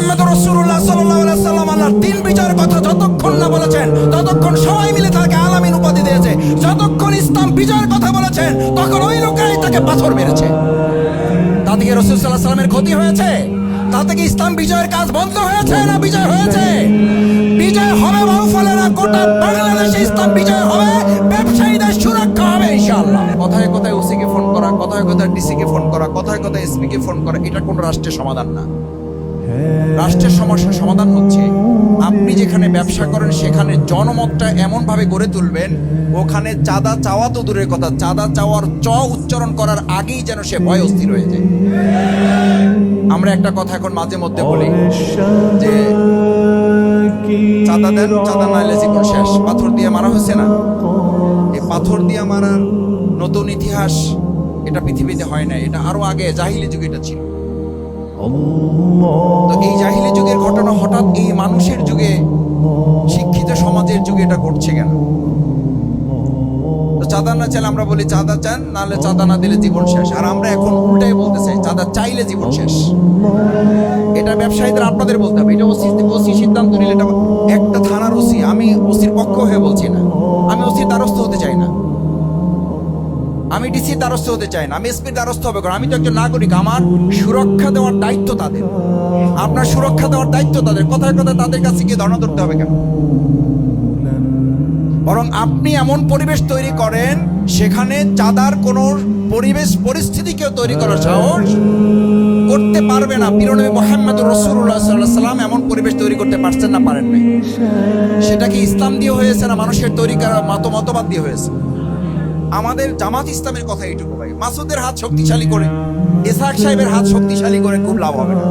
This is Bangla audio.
মুহাম্মদুর রাসূলুল্লাহ সাল্লাল্লাহু আলাইহি ওয়াসাল্লাম আল্লাহর দ্বীন বিজয়ের কথা যতক্ষণ না বলেছেন, ততক্ষণ সবাই মিলে তাকে আলামিন উপাধি দিয়েছে। যতক্ষণ ইসলাম বিজয়ের কথা বলেছেন, তখন ওই লোকেরাই তাকে পাথর মেরেছে। তাতে কি রাসূল সাল্লাল্লাহু আলাইহি ওয়াসাল্লামের ক্ষতি হয়েছে? তাতে কি ইসলাম বিজয়ের কাজ বন্ধ হয়েছে না বিজয় হয়েছে? বিজয় হবে বাউফলে না, গোটা বাংলাদেশে ইসলাম বিজয় হবে, ব্যবসায়ীদের সুরক্ষা হবে ইনশাআল্লাহ। কথায় কথায় ওসিকে ফোন করা, কথায় কথায় ডিসিকে ফোন করা, কথায় কথায় এসপিকে ফোন করা, এটা কোন রাষ্ট্রের সমাধান না। রাষ্ট্রের সমস্যার সমাধান হচ্ছে আপনি যেখানে ব্যবসা করেন সেখানে জনমতটা এমন ভাবে গড়ে তুলবেন, ওখানে চাঁদা চাওয়া তো দূরের কথা, চাঁদা চাওয়ার উচ্চারণ করার আগেই যেন সে ভয় অস্থির হয়ে যায়। আমরা একটা কথা এখন মাঝে মধ্যে বলি যে চাঁদা দেন, চাঁদা নাইলে জীবন শেষ। পাথর দিয়ে মারা হয়েছে না? এই পাথর দিয়ে মারার নতুন ইতিহাস এটা পৃথিবীতে হয় না, এটা আরো আগে জাহিলি যুগে এটা ছিল। তো এই জাহিলি যুগের ঘটনা হঠাৎ এই মানুষের যুগে, শিক্ষিত সমাজের যুগে এটা ঘটছে কেন? তো চাঁদা না চাইলে আমরা বলি চাঁদা চান, নাহলে চাঁদা না দিলে জীবন শেষ। আর আমরা এখন উল্টাই বলতে চাই চাঁদা চাইলে জীবন শেষ। এটা ব্যবসায়ীদের আপনাদের বলতে হবে, এটা ওসি সিদ্ধান্ত নিলে, এটা একটা থানার ওসি। আমি ওসির পক্ষ হয়ে বলছি না, আমি ওসির দ্বারস্থ হতে চাই না, আমি ডিসির দ্বারস্থ হতে চাই না, আমি এসপির দ্বারস্থ হবে, কারণ আমি তো একজন নাগরিক। আমার সুরক্ষা দেওয়ার দায়িত্ব তাদের, আপনার সুরক্ষা দেওয়ার দায়িত্ব তাদের। কথায় কথায় তাদের কাছে গিয়ে ধর্ণা ধরতে হবে কেন? বরং আপনি এমন পরিবেশ তৈরি করেন সেখানে চাঁদার কোন পরিবেশ পরিস্থিতি কেউ তৈরি করার সাহস করতে পারবে না। প্রিয়নবী মুহাম্মদুর রাসূলুল্লাহ সাল্লাল্লাহু আলাইহি ওয়াসাল্লাম এমন পরিবেশ তৈরি করতে পারছেন না, পারেন নাই। সেটা কি ইসলাম দিয়ে হয়েছে না মানুষের তৈরি করা মতবাদ দিয়ে হয়েছে? আমাদের জামাত ইসলামের কথা এইটুকু ভাই, মাসুদের হাত শক্তিশালী করে, ইসহাক সাহেবের হাত শক্তিশালী করে খুব লাভ হবে না।